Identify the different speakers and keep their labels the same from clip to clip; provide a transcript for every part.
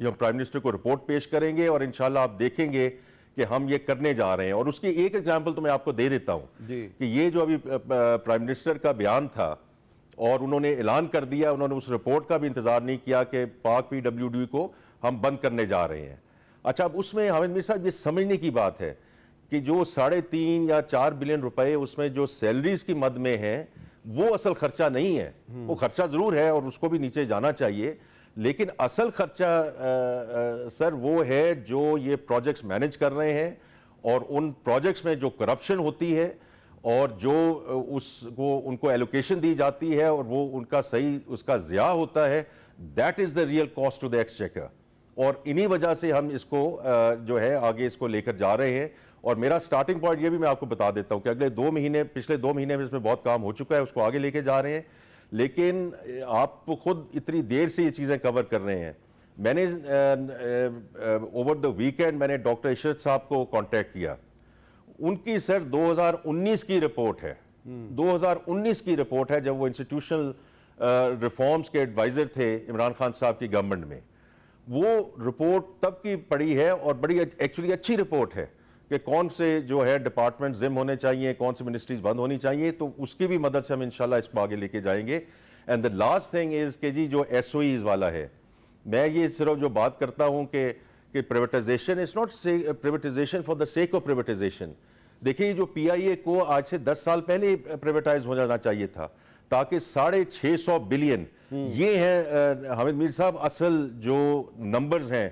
Speaker 1: یہ ہم prime minister کو رپورٹ پیش کریں گے اور انشاءاللہ آپ دیکھیں گے کہ ہم یہ کرنے جا رہے ہیں. اور اس کی ایک ایگزامپل تو میں آپ کو دے دیتا ہوں کہ یہ جو ابھی پرائم منسٹر کا بیان تھا اور انہوں نے اعلان کر دیا, انہوں نے اس رپورٹ کا بھی انتظار نہیں کیا کہ پاک پی ڈبلیو ڈی کو ہم بند کرنے جا رہے ہیں. اچھا, اب اس میں حامد میر صاحب یہ سمجھنے کی بات ہے کہ جو 3.5 یا 4 بلین روپے اس میں جو سیلریز کی مد میں ہیں وہ اصل خرچہ نہیں ہے. وہ خرچہ ضرور ہے اور اس کو بھی نیچے جانا چاہیے, لیکن اصل خرچہ سر وہ ہے جو یہ پروجیکٹس مینیج کر رہے ہیں اور ان پروجیکٹس میں جو کرپشن ہوتی ہے اور جو ان کو ایلوکیشن دی جاتی ہے اور وہ ان کا صحیح اس کا ضیاع ہوتا ہے, that is the real cost to the exchequer. اور انہی وجہ سے ہم اس کو جو ہے آگے اس کو لے کر جا رہے ہیں. اور میرا سٹارٹنگ پوائنٹ یہ بھی میں آپ کو بتا دیتا ہوں کہ پچھلے 2 مہینے میں اس میں بہت کام ہو چکا ہے, اس کو آگے لے کے جا رہے ہیں. لیکن آپ خود اتنی دیر سے یہ چیزیں کور کر رہے ہیں. میں نے اوور دا ویکینڈ میں نے ڈاکٹر عشرت صاحب کو کانٹیکٹ کیا. ان کی سر 2019 کی رپورٹ ہے, 2019 کی رپورٹ ہے جب وہ انسٹیٹیوشنل ریفارمز کے ایڈوائزر تھے عمران خان صاحب کی گورنمنٹ میں. وہ رپورٹ تب کی پڑھی ہے اور بڑی ایکچولی اچھی رپورٹ ہے کہ کون سے جو ہے ڈپارٹمنٹ ضم ہونے چاہیے, کون سی منسٹریز بند ہونی چاہیے. تو اس کی بھی مدد سے ہم انشاءاللہ اس کو آگے لے کے جائیں گے. And the last thing is کہ جی جو ایس او ایز والا ہے, میں یہ صرف جو بات کرتا ہوں کہ privatisation is not privatisation for the sake of privatisation. دیکھیے جو پی آئی اے کو آج سے 10 سال پہلے پریویٹائز ہو جانا چاہیے تھا تاکہ 650 بلین یہ ہیں حامد میر صاحب اصل جو نمبرز ہیں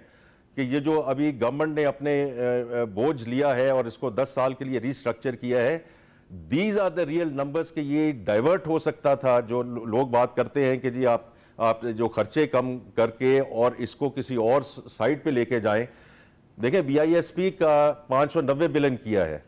Speaker 1: کہ یہ جو ابھی گورنمنٹ نے اپنے بوجھ لیا ہے اور اس کو 10 سال کے لیے ری سٹرکچر کیا ہے, these are the real numbers کہ یہ ڈائیورٹ ہو سکتا تھا. جو لوگ بات کرتے ہیں کہ جی آپ جو خرچے کم کر کے اور اس کو کسی اور سائٹ پہ لے کے جائیں. دیکھیں بی آئی ایس پی کا 590 بلین کیا ہے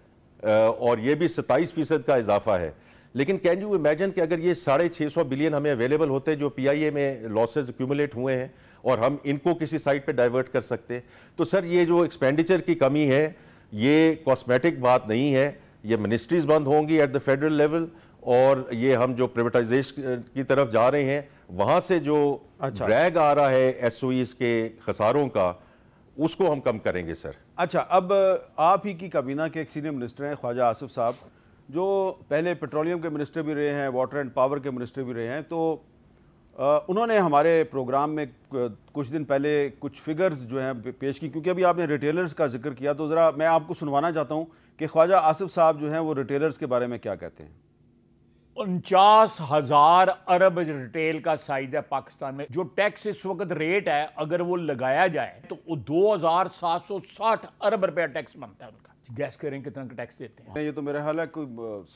Speaker 1: اور یہ بھی 27% کا اضافہ ہے. لیکن کین یو امیجن کہ اگر یہ 650 بلین ہمیں اویلیبل ہوتے جو پی آئی اے میں لاسز ایکیومولیٹ ہوئے ہیں اور ہم ان کو کسی سائٹ پہ ڈائیورٹ کر سکتے, تو سر یہ جو ایکسپینڈیچر کی کمی ہے یہ کاسمیٹک بات نہیں ہے. یہ منسٹریز بند ہوں گی ایٹ دا فیڈرل لیول اور یہ ہم جو پریویٹائزیشن کی طرف جا رہے ہیں وہاں سے جو ڈریگ آ رہا ہے ایس او ایز کے خساروں کا اس کو ہم کم کریں گے سر.
Speaker 2: اچھا, اب آپ ہی کی کابینہ کے ایک سینئر منسٹر ہیں خواجہ آصف صاحب, جو پہلے پیٹرولیم کے منسٹر بھی رہے ہیں, واٹر اینڈ پاور کے منسٹر بھی رہے ہیں. تو انہوں نے ہمارے پروگرام میں کچھ دن پہلے کچھ فگرز جو ہیں پیش کی, کیونکہ ابھی آپ نے ریٹیلرز کا ذکر کیا تو ذرا میں آپ کو سنوانا چاہتا ہوں کہ خواجہ آصف صاحب جو ہیں وہ ریٹیلرز کے بارے میں کیا کہتے ہیں.
Speaker 3: 49,000 ارب ریٹیل کا سائز ہے پاکستان میں. جو ٹیکس اس وقت ریٹ ہے اگر وہ لگایا جائے تو 2,760 ارب روپے ٹیکس بنتا ہے ان کا. گیس کریں کتنا ٹیکس دیتے ہیں؟
Speaker 2: یہ تو میرا خیال ہے کوئی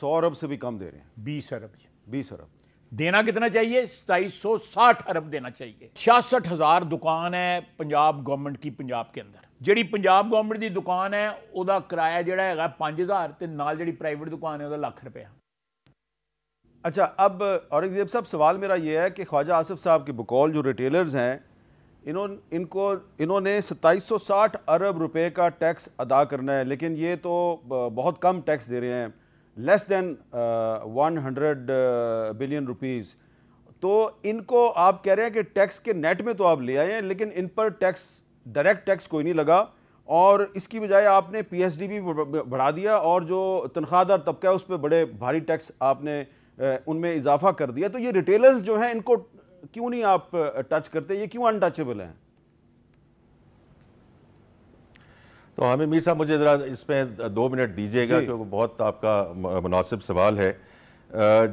Speaker 2: 100 ارب سے بھی کم دے رہے ہیں.
Speaker 3: 20 ارب.
Speaker 2: 20 ارب
Speaker 3: دینا کتنا چاہیے؟ 2760 ارب دینا چاہیے. 66,000 دکان ہے پنجاب گورنمنٹ کی پنجاب کے اندر. جڑی پنجاب گورنمنٹ دی دکان ہے او دا کرایہ جڑا ہے 5,000 تے نال جڑی پرائیویٹ دکان ہے او دا ₹1,00,000.
Speaker 2: اچھا, اب اورنگزیب صاحب سوال میرا یہ ہے کہ خواجہ آصف صاحب کے بقول جو ریٹیلرز ہیں انہوں نے 2760 ارب روپے کا ٹیکس ادا کرنا ہے, لیکن یہ تو بہت کم ٹیکس دے رہے ہیں, لیس دین 100 بلین روپیز. تو ان کو آپ کہہ رہے ہیں کہ ٹیکس کے نیٹ میں تو آپ لے آئے ہیں لیکن ان پر ٹیکس ڈائریکٹ ٹیکس کوئی نہیں لگا, اور اس کی بجائے آپ نے پی ایس ڈی بھی بڑھا دیا اور جو تنخواہ دار طبقہ ہے اس پہ بڑے بھاری ٹیکس آپ نے ان میں اضافہ کر دیا. تو یہ ریٹیلرز جو ہیں ان کو کیوں نہیں آپ ٹچ کرتے, یہ کیوں انٹچیبل ہیں؟
Speaker 1: تو حامد میر صاحب مجھے ذرا اس میں 2 منٹ دیجیے گا کیونکہ بہت آپ کا مناسب سوال ہے.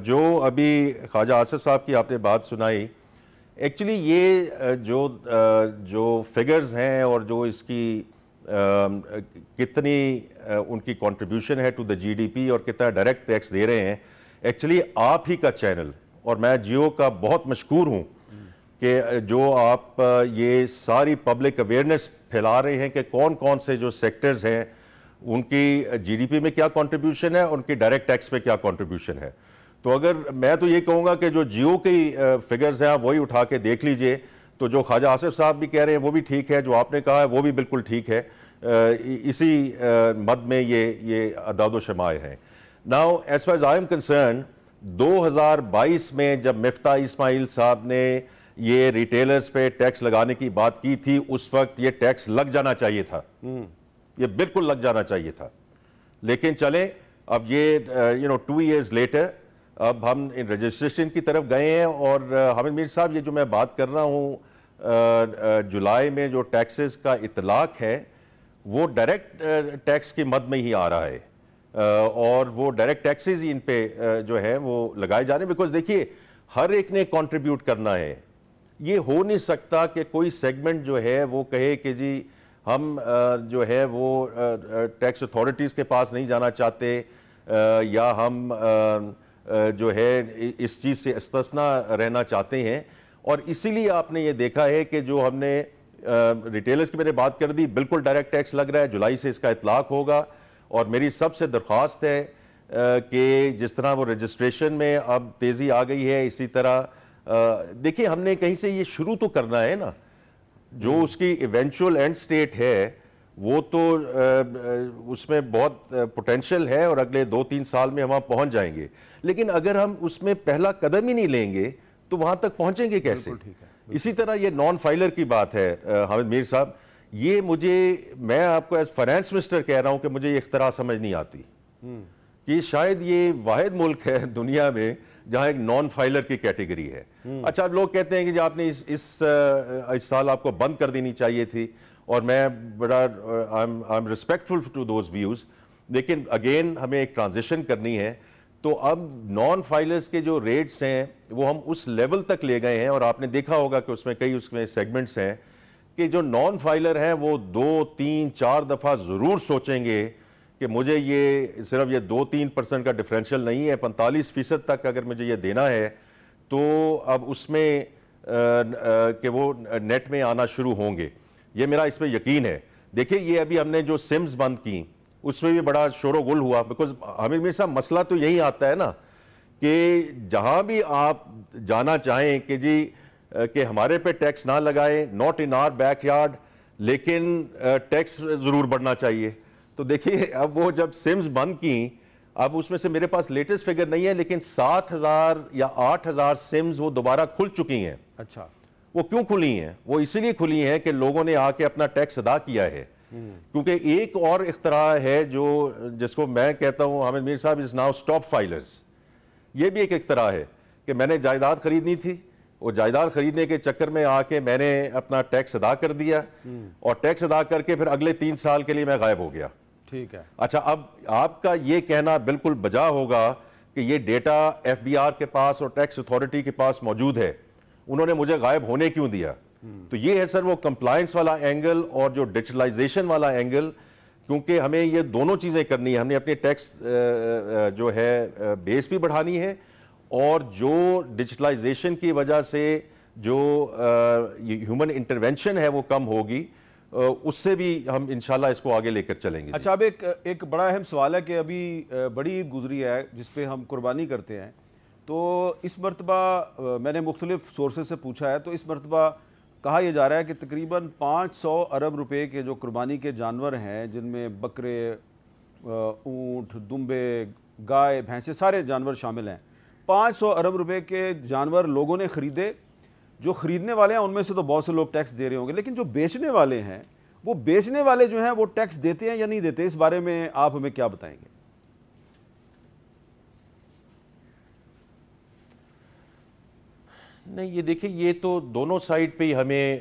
Speaker 1: جو ابھی خواجہ آصف صاحب کی آپ نے بات سنائی, ایکچولی یہ جو فگرز ہیں اور جو اس کی کتنی ان کی کنٹریبیوشن ہے to the G D P اور کتنا ڈائریکٹ ٹیکس دے رہے ہیں, ایکچولی آپ ہی کا چینل اور میں جیو کا بہت مشکور ہوں کہ جو آپ یہ ساری پبلک اویئرنیس پھیلا رہے ہیں کہ کون کون سے جو سیکٹرز ہیں ان کی جی ڈی پی میں کیا کنٹریبیوشن ہے, ان کی ڈائریکٹ ٹیکس پہ کیا کنٹریبیوشن ہے. تو اگر میں تو یہ کہوں گا کہ جو جیو کی فگرز ہیں آپ وہی اٹھا کے دیکھ لیجئے, تو جو خواجہ آصف صاحب بھی کہہ رہے ہیں وہ بھی ٹھیک ہے, جو آپ نے کہا ہے وہ بھی بالکل ٹھیک ہے, اسی مد میں یہ اعداد و شمار ہیں. Now, as far as I am concerned, 2022 میں جب مفتاح اسماعیل صاحب نے یہ ریٹیلرز پہ ٹیکس لگانے کی بات کی تھی اس وقت یہ ٹیکس لگ جانا چاہیے تھا, یہ بالکل لگ جانا چاہیے تھا. لیکن چلیں اب یہ 2 years later اب ہم رجسٹریشن کی طرف گئے ہیں. اور حامد میر صاحب یہ جو میں بات کر رہا ہوں جولائی میں جو ٹیکسز کا اطلاق ہے وہ ڈائریکٹ ٹیکس کی مد میں ہی آ رہا ہے, اور وہ ڈائریکٹ ٹیکسز ہی ان پہ جو ہے وہ لگائے جا رہے ہیں. بیکاز دیکھیے ہر ایک نے کنٹریبیوٹ کرنا ہے. یہ ہو نہیں سکتا کہ کوئی سیگمنٹ جو ہے وہ کہے کہ جی ہم جو ہے وہ ٹیکس اتھارٹیز کے پاس نہیں جانا چاہتے, یا ہم جو ہے اس چیز سے استثناء رہنا چاہتے ہیں. اور اسی لیے آپ نے یہ دیکھا ہے کہ جو ہم نے ریٹیلرز کی میں نے بات کر دی, بالکل ڈائریکٹ ٹیکس لگ رہا ہے, جولائی سے اس کا اطلاق ہوگا. اور میری سب سے درخواست ہے کہ جس طرح وہ رجسٹریشن میں اب تیزی آ گئی ہے, اسی طرح دیکھیں ہم نے کہیں سے یہ شروع تو کرنا ہے نا. جو اس کی ایونچول اینڈ سٹیٹ ہے وہ تو اس میں بہت پوٹینشیل ہے, اور اگلے 2-3 سال میں ہم وہاں پہنچ جائیں گے. لیکن اگر ہم اس میں پہلا قدم ہی نہیں لیں گے تو وہاں تک پہنچیں گے کیسے؟ اسی طرح یہ نان فائلر کی بات ہے حامد میر صاحب, یہ میں آپ کو ایز فائنانس منسٹر کہہ رہا ہوں کہ مجھے یہ اختراع سمجھ نہیں آتی کہ شاید یہ واحد ملک ہے دنیا میں جہاں ایک نان فائلر کی کیٹیگری ہے. اچھا اب لوگ کہتے ہیں کہ جی آپ نے اس سال آپ کو بند کر دینی چاہیے تھی, اور میں بڑا I am respectful to those views, لیکن اگین ہمیں ایک ٹرانزیشن کرنی ہے. تو اب نان فائلرز کے جو ریٹس ہیں وہ ہم اس لیول تک لے گئے ہیں, اور آپ نے دیکھا ہوگا کہ اس میں سیگمنٹس ہیں کہ جو نان فائلر ہیں وہ 2-3-4 دفعہ ضرور سوچیں گے کہ مجھے یہ صرف یہ 2-3% کا ڈفرینشیل نہیں ہے, 45% تک اگر مجھے یہ دینا ہے تو اب اس میں کہ وہ نیٹ میں آنا شروع ہوں گے. یہ میرا اس میں یقین ہے. دیکھیں یہ ابھی ہم نے جو سمز بند کی اس میں بھی بڑا شور و گل ہوا, بیکاز حامد میر صاحب مسئلہ تو یہی آتا ہے نا کہ جہاں بھی آپ جانا چاہیں کہ جی کہ ہمارے پہ ٹیکس نہ لگائیں, not in our backyard, لیکن ٹیکس ضرور بڑھنا چاہیے. تو دیکھیے اب وہ جب سمز بند کی, اب اس میں سے میرے پاس لیٹسٹ فگر نہیں ہے, لیکن 7,000 یا 8,000 سمز وہ دوبارہ کھل چکی ہیں.
Speaker 2: اچھا
Speaker 1: وہ کیوں کھلی ہیں؟ وہ اسی لیے کھلی ہیں کہ لوگوں نے آ کے اپنا ٹیکس ادا کیا ہے. کیونکہ ایک اور اختراع ہے جس کو میں کہتا ہوں حامد میر صاحب از ناؤ اسٹاپ فائلرز. یہ بھی ایک اختراع ہے کہ میں نے جائیداد خریدنی تھی, وہ جائیداد خریدنے کے چکر میں آ کے میں نے اپنا ٹیکس ادا کر دیا, اور ٹیکس ادا کر کے پھر اگلے 3 سال کے لیے میں غائب ہو گیا.
Speaker 2: ٹھیک ہے.
Speaker 1: اچھا اب آپ کا یہ کہنا بالکل بجا ہوگا کہ یہ ڈیٹا ایف بی آر کے پاس اور ٹیکس اتھارٹی کے پاس موجود ہے, انہوں نے مجھے غائب ہونے کیوں دیا؟ تو یہ ہے سر وہ کمپلائنس والا اینگل اور جو ڈیجیٹلائزیشن والا اینگل, کیونکہ ہمیں یہ دونوں چیزیں کرنی ہے. ہم نے اپنی ٹیکس جو ہے بیس بھی بڑھانی ہے, اور جو ڈیجیٹلائزیشن کی وجہ سے جو ہیومن انٹرونشن ہے وہ کم ہوگی, اس سے بھی ہم انشاءاللہ اس کو آگے لے کر چلیں گے.
Speaker 2: اچھا اب ایک بڑا اہم سوال ہے کہ ابھی بڑی عید گزری ہے جس پہ ہم قربانی کرتے ہیں, تو اس مرتبہ میں نے مختلف سورسز سے پوچھا ہے, تو اس مرتبہ کہا یہ جا رہا ہے کہ تقریباً 500 ارب روپے کے جو قربانی کے جانور ہیں, جن میں بکرے, اونٹ, دمبے, گائے, بھینسیں, سارے جانور شامل ہیں, 500 ارب روپے کے جانور لوگوں نے خریدے. جو خریدنے والے ہیں ان میں سے تو بہت سے لوگ ٹیکس دے رہے ہوں گے, لیکن جو بیچنے والے ہیں وہ بیچنے والے جو ہیں وہ ٹیکس دیتے ہیں یا نہیں دیتے؟ اس بارے میں آپ ہمیں کیا بتائیں گے؟
Speaker 1: نہیں یہ دیکھیں یہ تو دونوں سائڈ پہ ہی ہمیں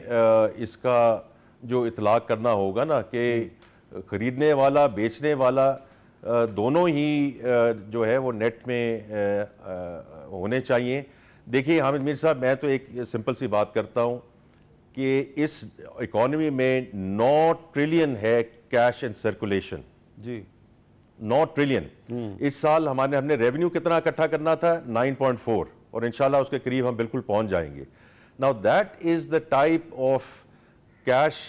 Speaker 1: اس کا جو اطلاق کرنا ہوگا نا, کہ خریدنے والا بیچنے والا دونوں ہی جو ہے وہ نیٹ میں ہونے چاہیے. دیکھیے حامد میر صاحب میں تو ایک سمپل سی بات کرتا ہوں کہ اس اکانومی میں 9 ٹریلین ہے کیش اینڈ سرکولیشن.
Speaker 2: جی
Speaker 1: 9 ٹریلین. اس سال ہم نے ریونیو کتنا اکٹھا کرنا تھا؟ 9.4, اور انشاءاللہ اس کے قریب ہم بالکل پہنچ جائیں گے. Now that is the type of cash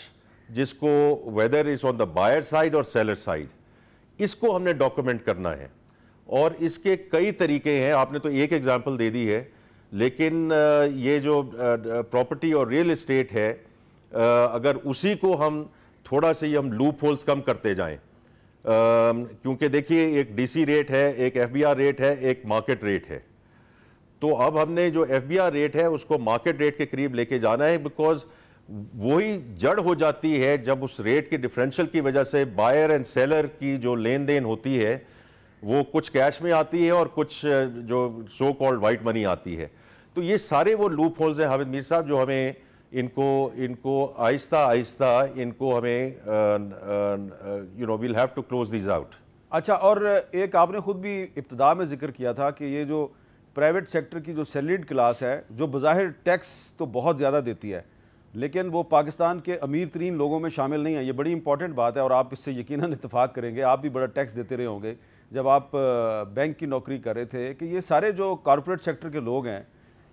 Speaker 1: جس کو whether it's on the buyer side اور seller side, اس کو ہم نے ڈاکومنٹ کرنا ہے, اور اس کے کئی طریقے ہیں. آپ نے تو ایک ایگزامپل دے دی ہے, لیکن یہ جو پراپرٹی اور ریئل اسٹیٹ ہے, اگر اسی کو ہم تھوڑا سے ہم لوپ ہولز کم کرتے جائیں, کیونکہ دیکھیے ایک ڈی سی ریٹ ہے, ایک ایف بی آر ریٹ ہے, ایک مارکیٹ ریٹ ہے, تو اب ہم نے جو ایف بی آر ریٹ ہے اس کو مارکیٹ ریٹ کے قریب لے کے جانا ہے, بیکاز وہی جڑ ہو جاتی ہے جب اس ریٹ کے ڈفرینشل کی وجہ سے بائر اینڈ سیلر کی جو لین دین ہوتی ہے وہ کچھ کیش میں آتی ہے اور کچھ جو سو کالڈ وائٹ منی آتی ہے. تو یہ سارے وہ لوپ ہولز ہیں حامد میر صاحب جو ہمیں ان کو آہستہ آہستہ ان کو ہمیں we'll have to close these out.
Speaker 2: اچھا, اور ایک آپ نے خود بھی ابتدا میں ذکر کیا تھا کہ یہ جو پرائیویٹ سیکٹر کی جو سیلریڈ کلاس ہے جو بظاہر ٹیکس تو بہت زیادہ دیتی ہے لیکن وہ پاکستان کے امیر ترین لوگوں میں شامل نہیں ہے. یہ بڑی امپورٹنٹ بات ہے اور آپ اس سے یقیناً اتفاق کریں گے, آپ بھی بڑا ٹیکس دیتے رہے ہوں گے جب آپ بینک کی نوکری کر رہے تھے, کہ یہ سارے جو کارپوریٹ سیکٹر کے لوگ ہیں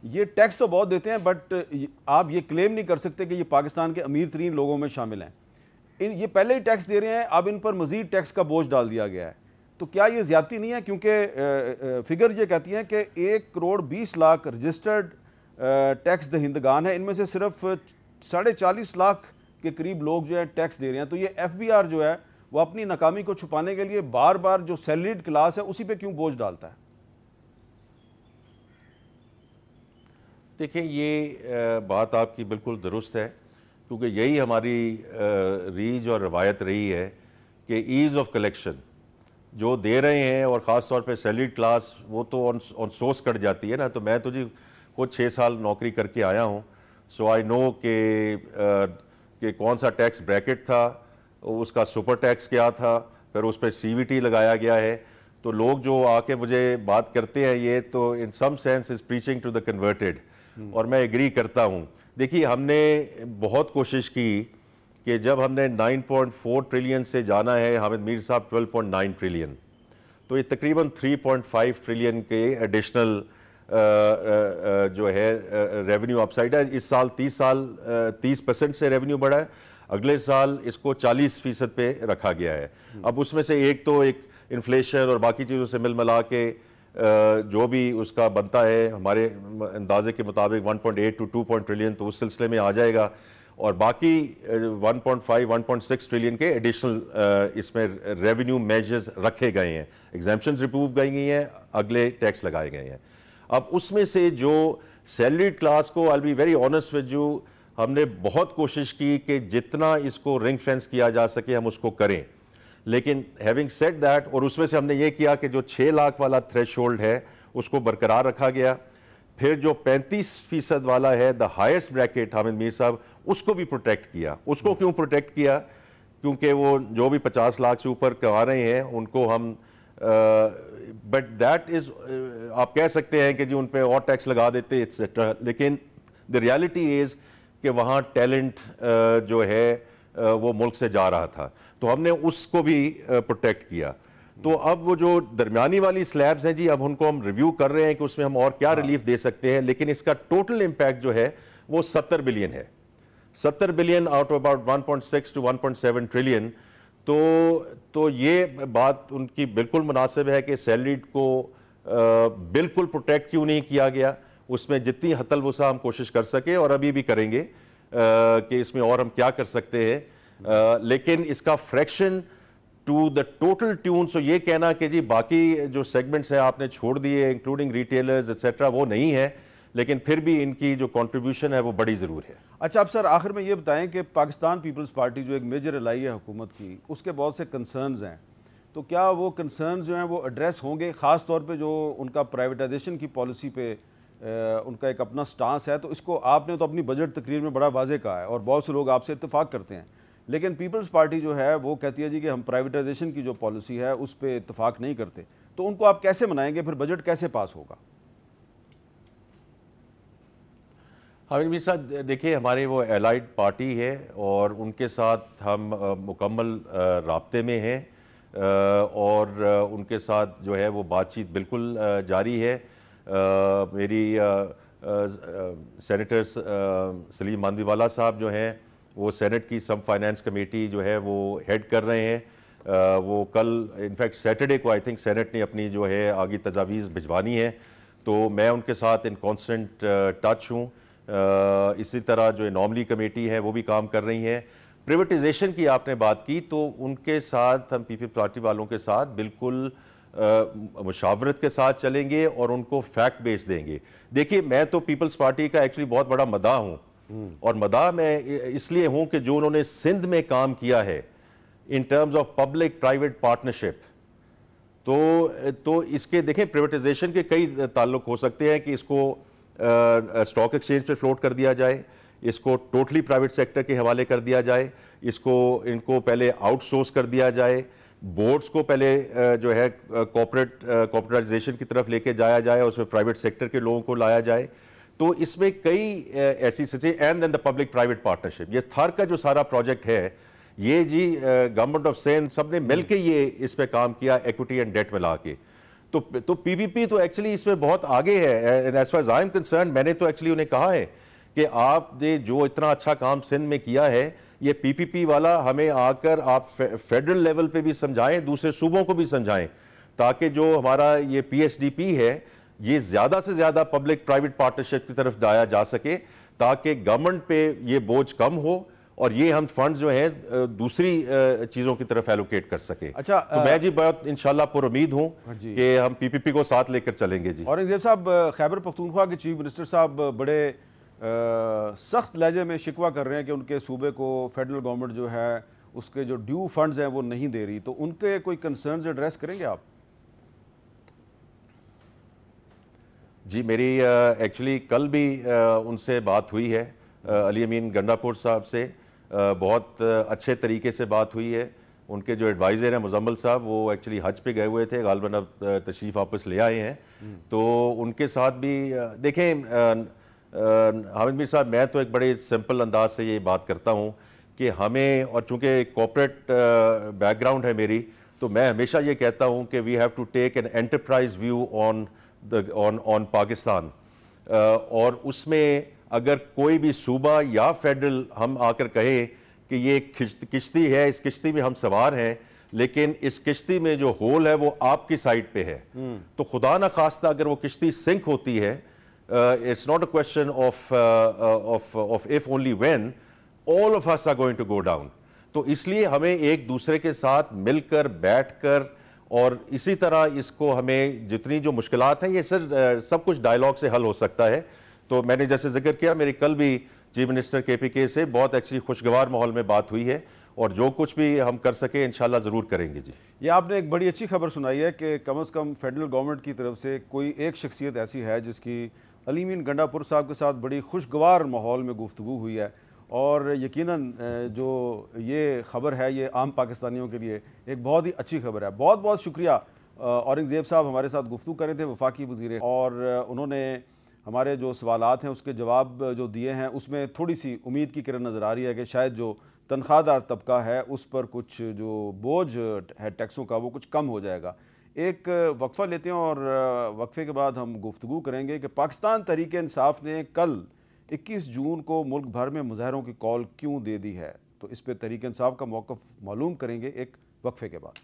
Speaker 2: یہ ٹیکس تو بہت دیتے ہیں بٹ آپ یہ کلیم نہیں کر سکتے کہ یہ پاکستان کے امیر ترین لوگوں میں شامل ہیں. یہ پہلے ہی ٹیکس دے رہے ہیں, اب ان پر مزید ٹیکس کا بوجھ ڈال دیا گیا ہے. تو کیا یہ زیادتی نہیں ہے؟ کیونکہ فگر یہ کہتی ہیں کہ 1,20,00,000 رجسٹرڈ ٹیکس دہندگان ہیں, ان میں سے صرف 40.5 لاکھ کے قریب لوگ جو ہے ٹیکس دے رہے ہیں. تو یہ ایف بی آر جو ہے وہ اپنی ناکامی کو چھپانے کے لیے بار بار جو سیلریڈ کلاس ہے اسی پہ کیوں بوجھ ڈالتا ہے؟
Speaker 1: دیکھیں یہ بات آپ کی بالکل درست ہے, کیونکہ یہی ہماری ریج اور روایت رہی ہے کہ ایز آف کلیکشن جو دے رہے ہیں, اور خاص طور پہ سیلریڈ کلاس وہ تو آن سورس کٹ جاتی ہے نا. تو میں تو جی خود 6 سال نوکری کر کے آیا ہوں, سو آئی نو کہ کون سا ٹیکس بریکٹ تھا, اس کا سپر ٹیکس کیا تھا, پھر اس پہ سی وی ٹی لگایا گیا ہے. تو لوگ جو آ کے مجھے بات کرتے ہیں یہ تو in some sense is preaching to the converted, اور میں ایگری کرتا ہوں. دیکھیے ہم نے بہت کوشش کی کہ جب ہم نے 9.4 ٹریلین سے جانا ہے حامد میر صاحب 12.9 ٹریلین, تو یہ تقریباً 3.5 ٹریلین کے ایڈیشنل جو ہے ریونیو اپ سائڈ ہے. اس سال 30% سے ریونیو بڑھا ہے, اگلے سال اس کو 40% پہ رکھا گیا ہے. اب اس میں سے ایک انفلیشن اور باقی چیزوں سے مل ملا کے جو بھی اس کا بنتا ہے ہمارے اندازے کے مطابق 1.8 to 2 ٹریلین تو اس سلسلے میں آ جائے گا, اور باقی 1.5-1.6 ٹریلین کے ایڈیشنل اس میں ریونیو میجرز رکھے گئے ہیں, ایگزیمپشنز ریموو گئی ہیں, اگلے ٹیکس لگائے گئے ہیں. اب اس میں سے جو سیلریڈ کلاس کو I'll be very honest with you, ہم نے بہت کوشش کی کہ جتنا اس کو رنگ فینس کیا جا سکے ہم اس کو کریں, لیکن ہیونگ سیڈ دیٹ, اور اس میں سے ہم نے یہ کیا کہ جو 6 لاکھ والا تھریش ہولڈ ہے اس کو برقرار رکھا گیا. پھر جو 35% والا ہے دا ہائیسٹ بریکٹ حامد میر صاحب, اس کو بھی پروٹیکٹ کیا. اس کو کیوں پروٹیکٹ کیا؟ کیونکہ وہ جو بھی 50 لاکھ سے اوپر کما رہے ہیں ان کو ہم بٹ دیٹ از, آپ کہہ سکتے ہیں کہ جی ان پہ اور ٹیکس لگا دیتے ایٹسٹرا, لیکن دی ریالٹی از کہ وہاں ٹیلنٹ جو ہے وہ ملک سے جا رہا تھا, تو ہم نے اس کو بھی پروٹیکٹ کیا. تو اب وہ جو درمیانی والی سلیبز ہیں جی, اب ان کو ہم ریویو کر رہے ہیں کہ اس میں ہم اور کیا ریلیف دے سکتے ہیں, لیکن اس کا ٹوٹل امپیکٹ جو ہے وہ 70 بلین ہے. 70 billion out of about 1.6 to 1.7 trillion. تو یہ بات ان کی بالکل مناسب ہے کہ سیلریڈ کو بالکل پروٹیکٹ کیوں نہیں کیا گیا. اس میں جتنی حت الوسع ہم کوشش کر سکے, اور ابھی بھی کریں گے کہ اس میں اور ہم کیا کر سکتے ہیں, لیکن اس کا فریکشن ٹو دا ٹوٹل ٹیون, سو یہ کہنا کہ جی باقی جو سیگمنٹس ہیں آپ نے چھوڑ دیے انکلوڈنگ ریٹیلرز ایٹسیٹرا, وہ نہیں ہے, لیکن پھر بھی ان کی جو کنٹریبیوشن ہے وہ بڑی ضرور ہے.
Speaker 2: اچھا, اب سر آخر میں یہ بتائیں کہ پاکستان پیپلز پارٹی جو ایک میجر الائی ہے حکومت کی, اس کے بہت سے کنسرنز ہیں, تو کیا وہ کنسرنز جو ہیں وہ ایڈریس ہوں گے, خاص طور پہ جو ان کا پرائیویٹائزیشن کی پالیسی پہ ان کا ایک اپنا سٹانس ہے, تو اس کو آپ نے تو اپنی بجٹ تقریر میں بڑا واضح کہا ہے اور بہت سے لوگ آپ سے اتفاق کرتے ہیں, لیکن پیپلز پارٹی جو ہے وہ کہتی ہے جی کہ ہم پرائیویٹائزیشن کی جو پالیسی ہے اس پہ اتفاق نہیں کرتے, تو ان کو آپ کیسے منائیں گے, پھر بجٹ کیسے پاس ہوگا؟
Speaker 1: حامد میر صاحب دیکھیں, ہماری وہ الائڈ پارٹی ہے اور ان کے ساتھ ہم مکمل رابطے میں ہیں, اور ان کے ساتھ جو ہے وہ بات چیت بالکل جاری ہے. میری سینیٹر سلیم ماندی والا صاحب جو ہیں وہ سینٹ کی سم فائنانس کمیٹی جو ہے وہ ہیڈ کر رہے ہیں. وہ کل انفیکٹ سیٹرڈے کو آئی تھنک سینٹ نے اپنی جو ہے آگے تجاویز بھجوانی ہے, تو میں ان کے ساتھ ان کانسٹنٹ ٹچ ہوں. اسی طرح جو نارملی کمیٹی ہے وہ بھی کام کر رہی ہیں. پریویٹائزیشن کی آپ نے بات کی, تو ان کے ساتھ ہم پیپلز پارٹی والوں کے ساتھ بالکل مشاورت کے ساتھ چلیں گے اور ان کو فیکٹ بیس دیں گے. دیکھیے میں تو پیپلز پارٹی کا ایکچولی بہت بڑا مداح ہوں, اور مداح میں اس لیے ہوں کہ جو انہوں نے سندھ میں کام کیا ہے in terms of public private partnership, تو اس کے دیکھیں پریویٹائزیشن کے کئی تعلق ہو سکتے ہیں کہ اس کو اسٹاک ایکسچینج پہ فلوٹ کر دیا جائے, اس کو ٹوٹلی پرائیویٹ سیکٹر کے حوالے کر دیا جائے, ان کو پہلے آؤٹ سورس کر دیا جائے, بورڈز کو پہلے جو ہے کارپوریٹائزیشن کی طرف لے کے جایا جائے, اس میں پرائیویٹ سیکٹر کے لوگوں کو لایا جائے. تو اس میں کئی ایسی سچیں, and then the public private partnership, یہ تھار کا جو سارا پروجیکٹ ہے یہ جی گورنمنٹ آف سندھ سب نے مل کے یہ اس پہ کام کیا, ایکوٹی اینڈ ڈیٹ ملا کے. تو پی پی پی تو ایکچولی اس میں بہت آگے ہے. As far as I am concerned, میں نے تو ایکچولی انہیں کہا ہے کہ آپ نے جو اتنا اچھا کام سندھ میں کیا ہے, یہ پی پی پی والا ہمیں آ کر آپ فیڈرل لیول پہ بھی سمجھائیں, دوسرے صوبوں کو بھی سمجھائیں, تاکہ جو ہمارا یہ پی ایس ڈی پی ہے یہ زیادہ سے زیادہ پبلک پرائیویٹ پارٹنرشپ کی طرف جایا جا سکے, تاکہ گورنمنٹ پہ یہ بوجھ کم ہو اور یہ ہم فنڈز جو ہیں دوسری چیزوں کی طرف ایلوکیٹ کر سکیں.
Speaker 2: اچھا,
Speaker 1: تو میں جی بہت انشاءاللہ پر امید ہوں کہ ہم پی پی پی کو ساتھ لے کر چلیں گے. جی
Speaker 2: اورنگزیب صاحب, خیبر پختونخوا کے چیف منسٹر صاحب بڑے سخت لہجے میں شکوہ کر رہے ہیں کہ ان کے صوبے کو فیڈرل گورنمنٹ جو ہے اس کے جو ڈیو فنڈز ہیں وہ نہیں دے رہی, تو ان کے کوئی کنسرنز ایڈریس کریں گے آپ؟
Speaker 1: جی میری ایکچولی کل بھی ان سے بات ہوئی ہے, علی امین گنڈاپور صاحب سے بہت اچھے طریقے سے بات ہوئی ہے. ان کے جو ایڈوائزر ہیں مزمل صاحب, وہ ایکچولی حج پہ گئے ہوئے تھے, غالباً اب تشریف واپس لے آئے ہیں, تو ان کے ساتھ بھی دیکھیں حامد میر صاحب, میں تو ایک بڑے سمپل انداز سے یہ بات کرتا ہوں کہ ہمیں, اور چونکہ کارپوریٹ بیک گراؤنڈ ہے میری, تو میں ہمیشہ یہ کہتا ہوں کہ we have to take an enterprise view on Pakistan, اور اس میں اگر کوئی بھی صوبہ یا فیڈرل ہم آ کر کہیں کہ یہ کشتی ہے, اس کشتی میں ہم سوار ہیں, لیکن اس کشتی میں جو ہول ہے وہ آپ کی سائڈ پہ ہے, تو خدا نہ خواستہ اگر وہ کشتی سنک ہوتی ہے, it's not a question of if only when, all of us are going to go down. تو اس لیے ہمیں ایک دوسرے کے ساتھ مل کر بیٹھ کر, اور اسی طرح اس کو ہمیں جتنی جو مشکلات ہیں یہ سب کچھ ڈائیلاگ سے حل ہو سکتا ہے. تو میں نے جیسے ذکر کیا, میری کل بھی چیف منسٹر کے پی کے سے بہت ایکچولی خوشگوار ماحول میں بات ہوئی ہے, اور جو کچھ بھی ہم کر سکیں انشاءاللہ ضرور کریں گے. جی
Speaker 2: یہ آپ نے ایک بڑی اچھی خبر سنائی ہے کہ کم از کم فیڈرل گورنمنٹ کی طرف سے کوئی ایک شخصیت ایسی ہے جس کی علی امین گنڈاپور صاحب کے ساتھ بڑی خوشگوار ماحول میں گفتگو ہوئی ہے, اور یقیناً جو یہ خبر ہے یہ عام پاکستانیوں کے لیے ایک بہت ہی اچھی خبر ہے. بہت بہت شکریہ اورنگزیب صاحب, ہمارے ساتھ گفتگو کر رہے تھے, وفاقی وزیر, اور انہوں نے ہمارے جو سوالات ہیں اس کے جواب جو دیے ہیں اس میں تھوڑی سی امید کی کرن نظر آ رہی ہے کہ شاید جو تنخواہ دار طبقہ ہے اس پر کچھ جو بوجھ ہے ٹیکسوں کا وہ کچھ کم ہو جائے گا. ایک وقفہ لیتے ہیں اور وقفے کے بعد ہم گفتگو کریں گے کہ پاکستان تحریک انصاف نے کل 21 جون کو ملک بھر میں مظاہروں کی کال کیوں دے دی ہے, تو اس پہ تحریک انصاف کا موقف معلوم کریں گے ایک وقفے کے بعد.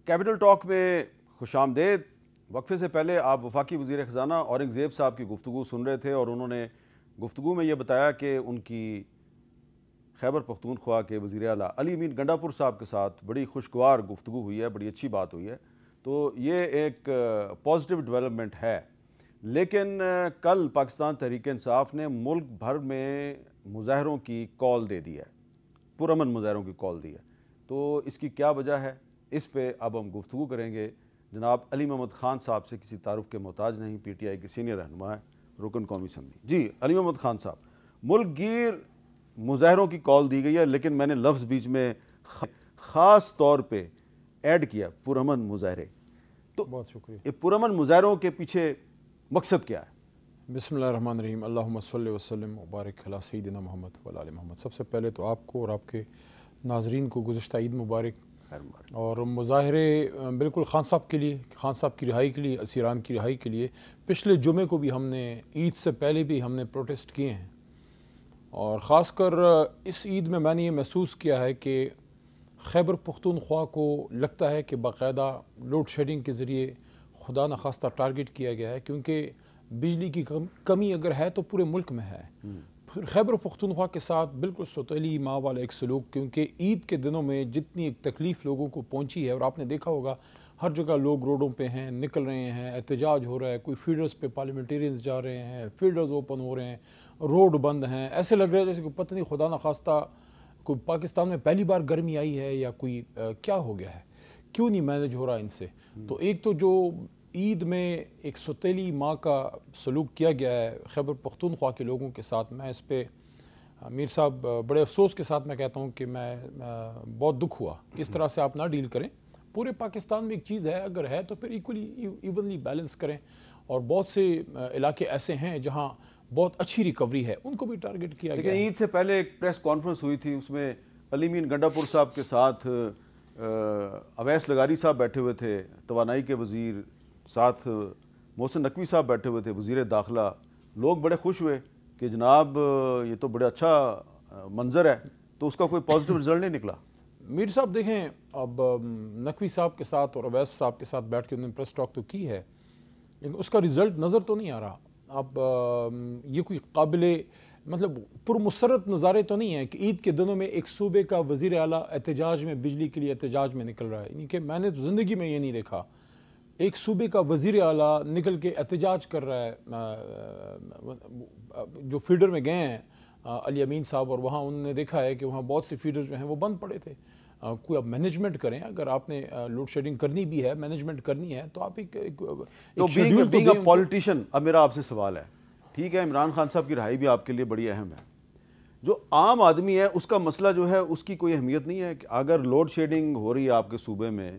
Speaker 2: کیپٹل ٹاک میں خوش آمدید. وقفے سے پہلے آپ وفاقی وزیر خزانہ اورنگزیب صاحب کی گفتگو سن رہے تھے, اور انہوں نے گفتگو میں یہ بتایا کہ ان کی خیبر پختونخوا کے وزیر اعلیٰ علی امین گنڈاپور صاحب کے ساتھ بڑی خوشگوار گفتگو ہوئی ہے, بڑی اچھی بات ہوئی ہے, تو یہ ایک پازیٹیو ڈیولپمنٹ ہے. لیکن کل پاکستان تحریک انصاف نے ملک بھر میں مظاہروں کی کال دے دی ہے, پرامن مظاہروں کی کال دی ہے, تو اس کی کیا وجہ ہے, اس پہ اب ہم گفتگو کریں گے جناب علی محمد خان صاحب سے. کسی تعارف کے محتاج نہیں, پی ٹی آئی کے سینئر رہنما ہے, رکن قومی اسمبلی. جی علی محمد خان صاحب, ملک گیر مظاہروں کی کال دی گئی ہے, لیکن میں نے لفظ بیچ میں خاص طور پہ ایڈ کیا, پرامن مظاہرے. تو
Speaker 4: بہت شکریہ.
Speaker 2: یہ پرامن مظاہروں کے پیچھے مقصد کیا ہے؟
Speaker 4: بسم اللہ الرحمن الرحیم. اللہم صلی وسلم وبارک علی سیدنا محمد و علی آل محمد. سب سے پہلے تو آپ کو اور آپ کے ناظرین کو گزشتہ عید مبارک. اور مظاہرے بالکل خان صاحب کے لیے, خان صاحب کی رہائی کے لیے, اسیران کی رہائی کے لیے پچھلے جمعے کو بھی ہم نے, عید سے پہلے بھی ہم نے پروٹیسٹ کیے ہیں, اور خاص کر اس عید میں میں نے یہ محسوس کیا ہے کہ خیبر پختونخوا کو لگتا ہے کہ باقاعدہ لوڈ شیڈنگ کے ذریعے خدا نخواستہ ٹارگٹ کیا گیا ہے, کیونکہ بجلی کی کمی اگر ہے تو پورے ملک میں ہے. خیبر پختونخوا کے ساتھ بالکل سوتیلی ماں والا ایک سلوک، کیونکہ عید کے دنوں میں جتنی ایک تکلیف لوگوں کو پہنچی ہے، اور آپ نے دیکھا ہوگا ہر جگہ لوگ روڈوں پہ ہیں، نکل رہے ہیں، احتجاج ہو رہا ہے، کوئی فیلڈرز پہ پارلیمنٹیرینز جا رہے ہیں، فیلڈرز اوپن ہو رہے ہیں، روڈ بند ہیں، ایسے لگ رہا ہے جیسے کہ پتہ نہیں خدا نخواستہ کوئی پاکستان میں پہلی بار گرمی آئی ہے یا کوئی کیا ہو گیا ہے، کیوں نہیں مینج ہو رہا ان سے۔ تو ایک تو جو عید میں ایک سوتیلی ماں کا سلوک کیا گیا ہے خیبر پختونخوا کے لوگوں کے ساتھ، میں اس پہ میر صاحب بڑے افسوس کے ساتھ میں کہتا ہوں کہ میں بہت دکھ ہوا کہ اس طرح سے آپ نہ ڈیل کریں۔ پورے پاکستان میں ایک چیز ہے، اگر ہے تو پھر ایونلی بیلنس کریں، اور بہت سے علاقے ایسے ہیں جہاں بہت اچھی ریکوری ہے، ان کو بھی ٹارگٹ کیا گیا۔
Speaker 2: لیکن عید سے پہلے ایک پریس کانفرنس ہوئی تھی، اس میں علی مین گنڈا پور صاحب کے ساتھ اویس لغاری صاحب بیٹھے ہوئے تھے، توانائی کے وزیر، ساتھ محسن نقوی صاحب بیٹھے ہوئے تھے، وزیر داخلہ۔ لوگ بڑے خوش ہوئے کہ جناب یہ تو بڑا اچھا منظر ہے، تو اس کا کوئی پازیٹیو رزلٹ نہیں نکلا۔
Speaker 4: میر صاحب دیکھیں، اب نقوی صاحب کے ساتھ اور اویس صاحب کے ساتھ بیٹھ کے انہوں نے پریس ٹاک تو کی ہے، لیکن اس کا رزلٹ نظر تو نہیں آ رہا۔ اب یہ کوئی قابل مطلب پرمسرت نظارے تو نہیں ہیں کہ عید کے دنوں میں ایک صوبے کا وزیر اعلیٰ احتجاج میں، بجلی کے لیے احتجاج میں نکل رہا ہے، یعنی کہ میں نے تو زندگی میں یہ نہیں دیکھا ایک صوبے کا وزیر اعلیٰ نکل کے احتجاج کر رہا ہے۔ جو فیڈر میں گئے ہیں علی امین صاحب، اور وہاں انہوں نے دیکھا ہے کہ وہاں بہت سے فیڈر جو ہیں وہ بند پڑے تھے۔ کوئی اب مینجمنٹ کریں، اگر آپ نے لوڈ شیڈنگ کرنی بھی ہے، مینجمنٹ کرنی ہے، تو آپ
Speaker 2: تو بینگ اے پولیٹیشین، اب میرا آپ سے سوال ہے، ٹھیک ہے عمران خان صاحب کی رہائی بھی آپ کے لیے بڑی اہم ہے، جو عام آدمی ہے اس کا مسئلہ جو ہے اس کی کوئی اہمیت نہیں ہے کہ اگر لوڈ شیڈنگ ہو رہی ہے آپ کے صوبے میں،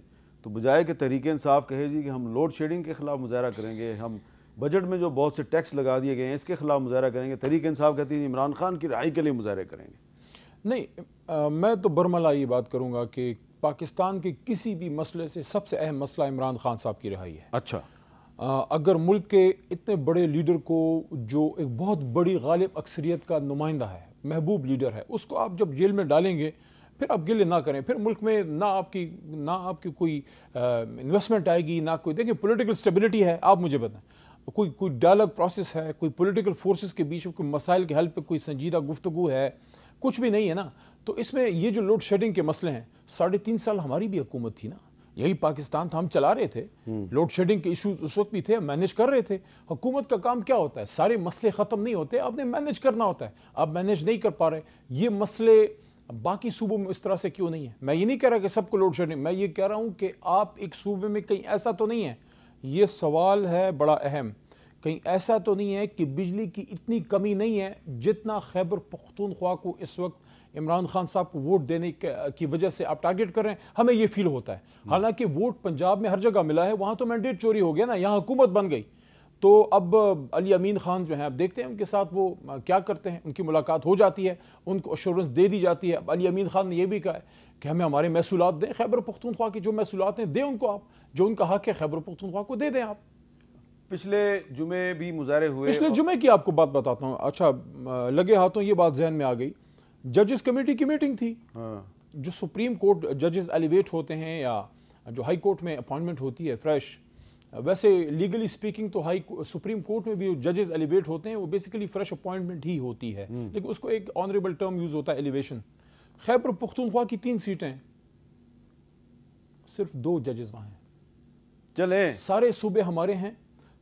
Speaker 2: تو بجائے کہ تحریک انصاف کہے جی کہ ہم لوڈ شیڈنگ کے خلاف مظاہرہ کریں گے، ہم بجٹ میں جو بہت سے ٹیکس لگا دیے گئے ہیں اس کے خلاف مظاہرہ کریں گے، تحریک انصاف کہتی ہے عمران خان کی رہائی کے لیے مظاہرے کریں گے۔
Speaker 4: نہیں، میں تو برملا یہ بات کروں گا کہ پاکستان کے کسی بھی مسئلے سے سب سے اہم مسئلہ عمران خان صاحب کی رہائی ہے۔
Speaker 2: اچھا،
Speaker 4: اگر ملک کے اتنے بڑے لیڈر کو، جو ایک بہت بڑی غالب اکثریت کا نمائندہ ہے، محبوب لیڈر ہے، اس کو آپ جب جیل میں ڈالیں گے، پھر آپ گلے نہ کریں، پھر ملک میں نہ آپ کی کوئی انویسٹمنٹ آئے گی، نہ کوئی، دیکھیں پولیٹیکل سٹیبلٹی ہے، آپ مجھے بتائیں کوئی ڈائلاگ پروسیس ہے، کوئی پولیٹیکل فورسز کے بیچ میں کوئی مسائل کے حل پہ کوئی سنجیدہ گفتگو ہے، کچھ بھی نہیں ہے نا۔ تو اس میں یہ جو لوڈ شیڈنگ کے مسئلے ہیں، 3.5 سال ہماری بھی حکومت تھی نا، یہی پاکستان تھا، ہم چلا رہے تھے، لوڈ شیڈنگ کے ایشوز اس وقت بھی تھے، ہم مینیج کر رہے تھے۔ حکومت کا کام کیا ہوتا ہے؟ سارے مسئلے ختم نہیں ہوتے، آپ نے مینیج کرنا ہوتا ہے، آپ مینیج نہیں کر پا رہے۔ یہ مسئلے باقی صوبوں میں اس طرح سے کیوں نہیں ہے؟ میں یہ نہیں کہہ رہا کہ سب کو لوڈ شیڈنگ، میں یہ کہہ رہا ہوں کہ آپ ایک صوبے میں کہیں ایسا تو نہیں ہے، یہ سوال ہے بڑا اہم، کہیں ایسا تو نہیں ہے کہ بجلی کی اتنی کمی نہیں ہے جتنا خیبر پختونخوا کو اس وقت عمران خان صاحب کو ووٹ دینے کی وجہ سے آپ ٹارگٹ کر رہے ہیں، ہمیں یہ فیل ہوتا ہے۔ حالانکہ ووٹ پنجاب میں ہر جگہ ملا ہے، وہاں تو مینڈیٹ چوری ہو گیا نا، یہاں حکومت بن گئی۔ تو اب علی امین خان جو ہیں، اب دیکھتے ہیں ان کے ساتھ وہ کیا کرتے ہیں، ان کی ملاقات ہو جاتی ہے، ان کو ایشورنس دے دی جاتی ہے۔ اب علی امین خان نے یہ بھی کہا ہے کہ ہمیں ہمارے محصولات دیں، خیبر پختونخوا کے جو محصولات ہیں دیں ان کو، آپ جو ان کا حق ہے خیبر پختونخوا کو دے دیں آپ۔
Speaker 2: پچھلے جمعے بھی مظاہرے ہوئے،
Speaker 4: پچھلے جمعے کی آپ کو بات بتاتا ہوں، اچھا لگے ہاتھوں یہ بات ذہن میں آ گئی، ججز کمیٹی کی میٹنگ تھی، جو سپریم کورٹ ججز ایلیویٹ ہوتے ہیں یا جو ہائی کورٹ میں اپوائنٹمنٹ ہوتی ہے فریش، ویسے لیگلی سپیکنگ تو سپریم کورٹ میں بھی ججز ایلیویٹ ہوتے ہیں، وہ بیسیکلی فریش اپوائنٹمنٹ ہی ہوتی ہے، لیکن اس کو ایک آنریبل ٹرم یوز ہوتا ہے ایلیویشن۔ خیبر پختونخوا کی 3 سیٹیں، صرف 2 ججز وہاں ہیں،
Speaker 2: چلیں
Speaker 4: سارے صوبے ہمارے ہیں،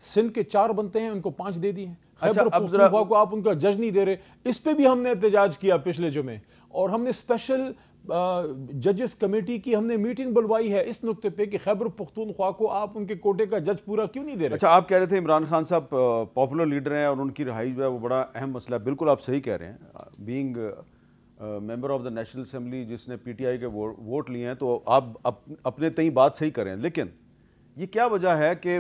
Speaker 4: سندھ کے 4 بنتے ہیں، ان کو 5 دے دی ہیں، خیبر پختونخوا کو آپ ان کا جج نہیں دے رہے۔ اس پہ بھی ہم نے احتجاج کیا پچھلے جمعے، اور ہم نے اسپیشل ججز کمیٹی کی ہم نے میٹنگ بلوائی ہے اس نقطے پہ کہ خیبر پختونخوا کو آپ ان کے کوٹے کا جج پورا کیوں نہیں دے رہے۔
Speaker 2: اچھا، آپ کہہ رہے تھے عمران خان صاحب پاپولر لیڈر ہیں اور ان کی رہائی جو ہے وہ بڑا اہم مسئلہ ہے، بالکل آپ صحیح کہہ رہے ہیں، being member of the national assembly جس نے پی ٹی آئی کے ووٹ لیے ہیں، تو آپ اپنے تئیں بات صحیح کریں، لیکن یہ کیا وجہ ہے کہ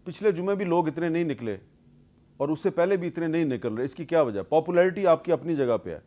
Speaker 2: پچھلے جمعے بھی لوگ اتنے نہیں نکلے اور اس سے پہلے بھی اتنے نہیں نکل رہے؟ اس کی کیا وجہ؟ پاپولیرٹی آپ کی اپنی جگہ پہ ہے،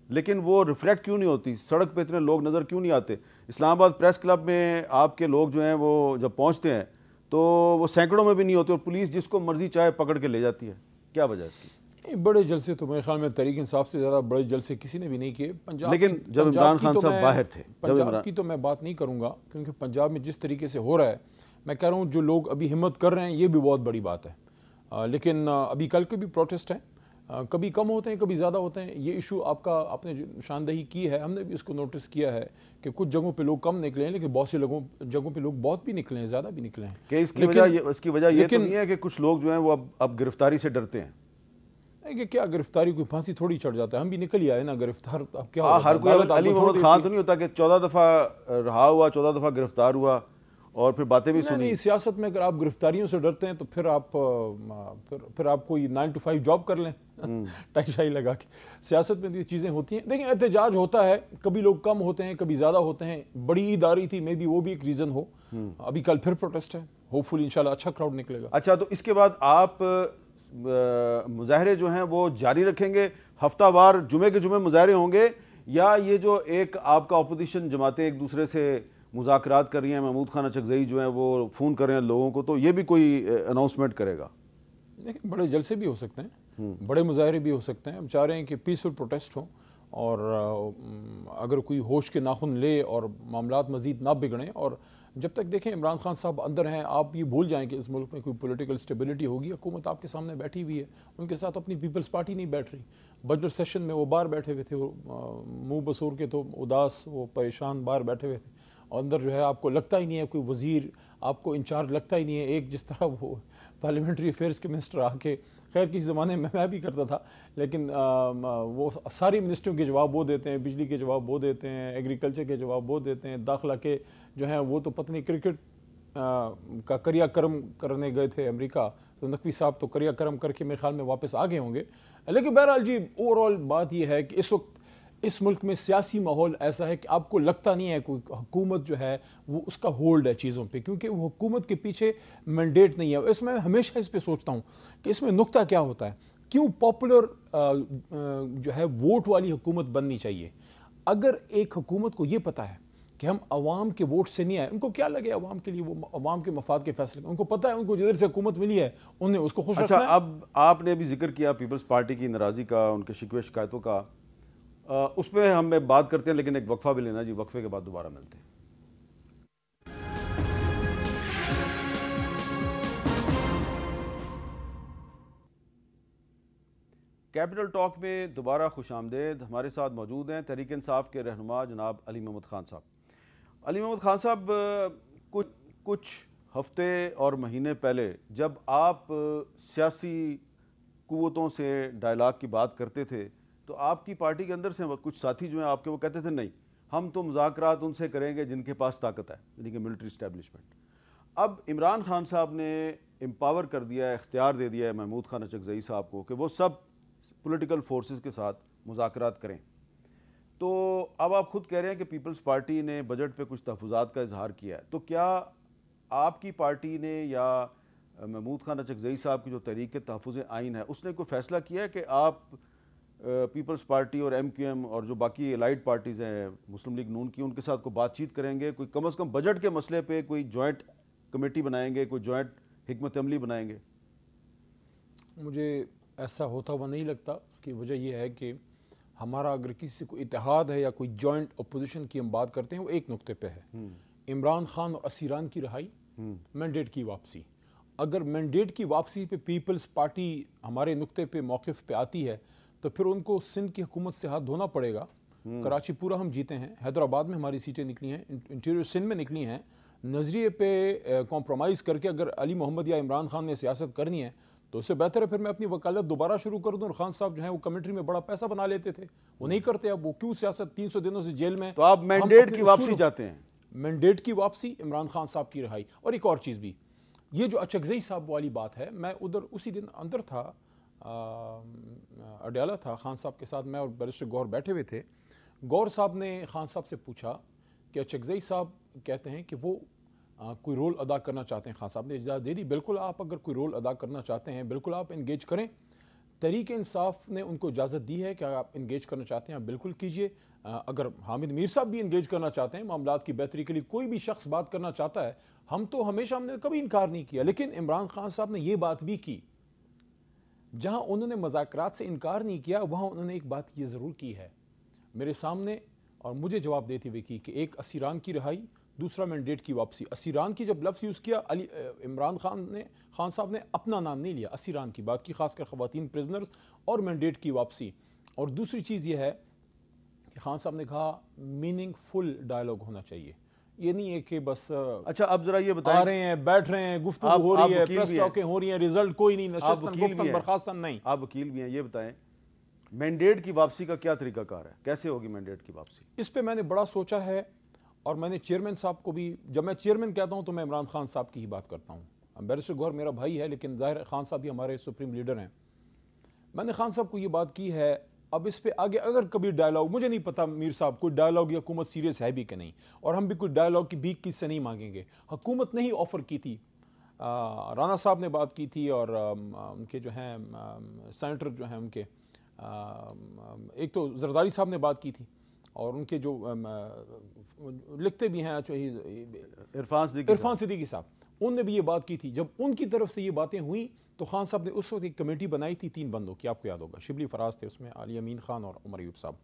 Speaker 2: لیکن وہ ریفلیکٹ کیوں نہیں ہوتی؟ سڑک پہ اتنے لوگ نظر کیوں نہیں آتے؟ اسلام آباد پریس کلب میں آپ کے لوگ جو ہیں وہ جب پہنچتے ہیں تو وہ سینکڑوں میں بھی نہیں ہوتے، اور پولیس جس کو مرضی چاہے پکڑ کے لے جاتی ہے، کیا وجہ ہے اس کی؟
Speaker 4: بڑے جلسے تو میرے خیال میں تحریک انصاف سے زیادہ بڑے جلسے کسی نے بھی نہیں کیے پنجاب،
Speaker 2: لیکن جب عمران خان صاحب باہر تھے،
Speaker 4: پنجاب کی تو میں بات نہیں کروں گا، کیونکہ پنجاب میں جس طریقے سے ہو رہا ہے، میں کہہ رہا ہوں جو لوگ ابھی ہمت کر رہے ہیں یہ بھی بہت بڑی بات ہے، لیکن ابھی کل کے بھی پروٹیسٹ ہیں، کبھی کم ہوتے ہیں کبھی زیادہ ہوتے ہیں. یہ ایشو آپ نے نشاندہی کی ہے, ہم نے بھی اس کو نوٹس کیا ہے کہ کچھ جگہوں پہ لوگ کم نکلے ہیں لیکن بہت سی جگہوں پہ لوگ بہت بھی نکلے ہیں, زیادہ بھی نکلے ہیں.
Speaker 2: کہ اس کی وجہ یہ تو نہیں ہے کہ کچھ لوگ جو ہیں وہ اب گرفتاری سے ڈرتے ہیں؟
Speaker 4: کہ کیا گرفتاری کوئی پھانسی تھوڑی چڑھ جاتا ہے, ہم بھی نکل ہی آئے نا گرفتار. اب کیا
Speaker 2: ہر کوئی علی محمد خان تو نہیں ہوتا کہ 14 دفعہ رہا ہوا, 14 دفعہ گرفتار ہوا اور پھر باتیں بھی سنی.
Speaker 4: نہیں, سیاست میں اگر آپ گرفتاریوں سے ڈرتے ہیں تو پھر آپ کوئی 9 to 5 جاب کر لیں ٹائی شائی لگا کے. سیاست میں یہ چیزیں ہوتی ہیں. دیکھیں احتجاج ہوتا ہے, کبھی لوگ کم ہوتے ہیں کبھی زیادہ ہوتے ہیں. بڑی عید آ رہی تھی, مے بی وہ بھی ایک ریزن ہو. ابھی کل پھر پروٹیسٹ ہے, ہوپ فلی انشاءاللہ اچھا کراؤڈ نکلے گا.
Speaker 2: اچھا, تو اس کے بعد آپ مظاہرے جو ہیں وہ جاری رکھیں گے؟ ہفتہ وار جمعے کے جمعے مظاہرے ہوں گے, یا یہ جو ایک آپ کا اپوزیشن جماعتیں ایک دوسرے سے مذاکرات کر رہی ہیں, محمود خان اچکزئی جو ہیں وہ فون کر رہے ہیں لوگوں کو, تو یہ بھی کوئی اناؤنسمنٹ کرے گا؟
Speaker 4: دیکھیں بڑے جلسے بھی ہو سکتے ہیں, بڑے مظاہرے بھی ہو سکتے ہیں. ہم چاہ رہے ہیں کہ پیسفل پروٹیسٹ ہوں, اور اگر کوئی ہوش کے ناخن لے اور معاملات مزید نہ بگڑیں. اور جب تک دیکھیں عمران خان صاحب اندر ہیں, آپ یہ بھول جائیں کہ اس ملک میں کوئی پولیٹیکل سٹیبلٹی ہوگی. حکومت آپ کے سامنے بیٹھی ہوئی ہے, ان کے ساتھ اپنی پیپلز پارٹی نہیں بیٹھ رہی. بجٹ سیشن میں وہ باہر بیٹھے ہوئے تھے, وہ منہ بسور کے تو اداس, وہ پریشان باہر بیٹھے ہوئے تھے. اور اندر جو ہے آپ کو لگتا ہی نہیں ہے کوئی وزیر آپ کو انچارج لگتا ہی نہیں ہے. ایک جس طرح وہ پارلیمنٹری افیئرس کے منسٹر آ کے, خیر کسی زمانے میں میں بھی کرتا تھا, لیکن وہ ساری منسٹریوں کے جواب وہ دیتے ہیں, بجلی کے جواب وہ دیتے ہیں, ایگریکلچر کے جواب وہ دیتے ہیں, داخلہ کے جو ہیں وہ تو پتہ نہیں کرکٹ کا کریا کرم کرنے گئے تھے امریکہ, تو نقوی صاحب تو کریا کرم کر کے میرے خیال میں واپس آ گئے ہوں گے. لیکن بہرحال جی اوور آل بات یہ ہے کہ اس وقت اس ملک میں سیاسی ماحول ایسا ہے کہ آپ کو لگتا نہیں ہے کوئی حکومت جو ہے وہ اس کا ہولڈ ہے چیزوں پہ, کیونکہ وہ حکومت کے پیچھے مینڈیٹ نہیں ہے. اس میں ہمیشہ اس پہ سوچتا ہوں کہ اس میں نقطہ کیا ہوتا ہے, کیوں پاپولر جو ہے ووٹ والی حکومت بننی چاہیے. اگر ایک حکومت کو یہ پتہ ہے کہ ہم عوام کے ووٹ سے نہیں آئے, ان کو کیا لگے عوام کے لیے, وہ عوام کے مفاد کے فیصلے, ان کو پتہ ہے ان کو جدھر سے حکومت ملی ہے انہوں نے اس کو خوش رکھنا ہے.
Speaker 2: اچھا, اب آپ نے بھی ذکر کیا پیپلز پارٹی کی ناراضی کا, ان کے شکوے شکایتوں کا, اس پہ ہم بات کرتے ہیں, لیکن ایک وقفہ بھی لینا جی. وقفے کے بعد دوبارہ ملتے ہیں. کیپٹل ٹاک میں دوبارہ خوش آمدید. ہمارے ساتھ موجود ہیں تحریک انصاف کے رہنما جناب علی محمد خان صاحب. علی محمد خان صاحب, کچھ ہفتے اور مہینے پہلے جب آپ سیاسی قوتوں سے ڈائلاگ کی بات کرتے تھے تو آپ کی پارٹی کے اندر سے کچھ ساتھی جو ہیں آپ کے, وہ کہتے تھے نہیں, ہم تو مذاکرات ان سے کریں گے جن کے پاس طاقت ہے, یعنی کہ ملٹری اسٹیبلشمنٹ. اب عمران خان صاحب نے امپاور کر دیا ہے, اختیار دے دیا ہے محمود خان اچکزئی صاحب کو کہ وہ سب پولیٹیکل فورسز کے ساتھ مذاکرات کریں. تو اب آپ خود کہہ رہے ہیں کہ پیپلز پارٹی نے بجٹ پہ کچھ تحفظات کا اظہار کیا ہے, تو کیا آپ کی پارٹی نے یا محمود خان اچکزئی صاحب کی جو تحریک تحفظ آئین ہے اس نے کوئی فیصلہ کیا ہے کہ آپ پیپلز پارٹی اور ایم کیو ایم اور جو باقی الائڈ پارٹیز ہیں مسلم لیگ نون کی, ان کے ساتھ کوئی بات چیت کریں گے, کوئی کم از کم بجٹ کے مسئلے پہ کوئی جوائنٹ کمیٹی بنائیں گے, کوئی جوائنٹ حکمت عملی بنائیں گے؟
Speaker 4: مجھے ایسا ہوتا ہوا نہیں لگتا. اس کی وجہ یہ ہے کہ ہمارا اگر کسی کو اتحاد ہے یا کوئی جوائنٹ اپوزیشن کی ہم بات کرتے ہیں وہ ایک نقطے پہ ہے, عمران خان اور اسیران کی رہائی, مینڈیٹ کی واپسی. اگر مینڈیٹ کی واپسی پہ پیپلز پارٹی ہمارے نقطے پہ موقف پہ آتی ہے تو پھر ان کو سندھ کی حکومت سے ہاتھ دھونا پڑے گا. کراچی پورا ہم جیتے ہیں, حیدرآباد میں ہماری سیٹیں نکلی ہیں, انٹیریور سندھ میں نکلی ہیں. نظریے پہ کمپرومائز کر کے اگر علی محمد یا عمران خان نے سیاست کرنی ہے تو اس سے بہتر ہے پھر میں اپنی وکالت دوبارہ شروع کر دوں. اور خان صاحب جو ہیں وہ کمنٹری میں بڑا پیسہ بنا لیتے تھے, وہ نہیں کرتے. اب وہ کیوں سیاست 300 دنوں سے جیل میں.
Speaker 2: تو آپ مینڈیٹ کی واپسی چاہتے ہیں؟
Speaker 4: مینڈیٹ کی واپسی, عمران خان صاحب کی رہائی. اور ایک اور چیز بھی, یہ جو اچکزئی صاحب والی بات ہے, میں ادھر اسی دن اندر تھا, اڈیالہ تھا, خان صاحب کے ساتھ میں اور بیرسٹر گور بیٹھے ہوئے تھے. گور صاحب نے خان صاحب سے پوچھا کہ اچکزئی صاحب کہتے ہیں کہ وہ کوئی رول ادا کرنا چاہتے ہیں. خان صاحب نے اجازت دے دی, بالکل آپ اگر کوئی رول ادا کرنا چاہتے ہیں بالکل آپ انگیج کریں. تحریک انصاف نے ان کو اجازت دی ہے کہ آپ انگیج کرنا چاہتے ہیں آپ بالکل کیجئے. اگر حامد میر صاحب بھی انگیج کرنا چاہتے ہیں معاملات کی بہتری کے لیے, کوئی بھی شخص بات کرنا چاہتا ہے, ہم نے کبھی انکار نہیں کیا. لیکن عمران خان صاحب نے یہ بات بھی کی, جہاں انہوں نے مذاکرات سے انکار نہیں کیا وہاں انہوں نے ایک بات یہ ضرور کی ہے میرے سامنے اور مجھے جواب دیتے ہوئے کی, کہ ایک اسیران کی رہائی, دوسرا مینڈیٹ کی واپسی. اسیران کی جب لفظ یوز کیا عمران خان صاحب نے اپنا نام نہیں لیا, اسیران کی بات کی, خاص کر خواتین پریزنرز اور مینڈیٹ کی واپسی. اور دوسری چیز یہ ہے کہ خان صاحب نے کہا میننگ فل ڈائلاگ ہونا چاہیے, یہ نہیں ہے کہ بس
Speaker 2: اچھا اب ذرا یہ بتائیں,
Speaker 4: آ رہے ہیں بیٹھ رہے ہیں, گفتگو ہو رہی ہے, پریس ٹاکیں ہو رہی ہیں, رزلٹ کوئی نہیں, نشستن گفتن برخاستن نہیں.
Speaker 2: آپ وکیل بھی ہیں, یہ بتائیں مینڈیٹ کی واپسی کا کیا طریقہ کار ہے, کیسے ہوگی مینڈیٹ کی واپسی؟
Speaker 4: اس پہ میں نے بڑا سوچا ہے, اور میں نے چیئرمین صاحب کو بھی, جب میں چیئرمین کہتا ہوں تو میں عمران خان صاحب کی ہی بات کرتا ہوں. بیرسٹر گوہر میرا بھائی ہے, لیکن ظاہر خان صاحب بھی ہمارے سپریم لیڈر ہیں. میں نے خان صاحب کو یہ بات کی ہے, اب اس پہ آگے اگر کبھی ڈائلاگ, مجھے نہیں پتا میر صاحب کوئی ڈائلاگ یا حکومت سیریس ہے بھی کہ نہیں, اور ہم بھی کوئی ڈائلاگ کی بھیک کس سے نہیں مانگیں گے. حکومت نے ہی آفر کی تھی, رانا صاحب نے بات کی تھی, اور ان کے جو ہیں سینیٹر جو ہیں ان کے, ایک تو زرداری صاحب نے بات کی تھی, اور ان کے جو لکھتے بھی ہیں
Speaker 2: عرفان
Speaker 4: صدیقی صاحب, انہوں نے بھی یہ بات کی تھی. جب ان کی طرف سے یہ باتیں ہوئیں تو خان صاحب نے اس وقت ایک کمیٹی بنائی تھی 3 بندوں کی, آپ کو یاد ہوگا, شبلی فراز تھے اس میں, علی امین خان اور عمر ایوب صاحب.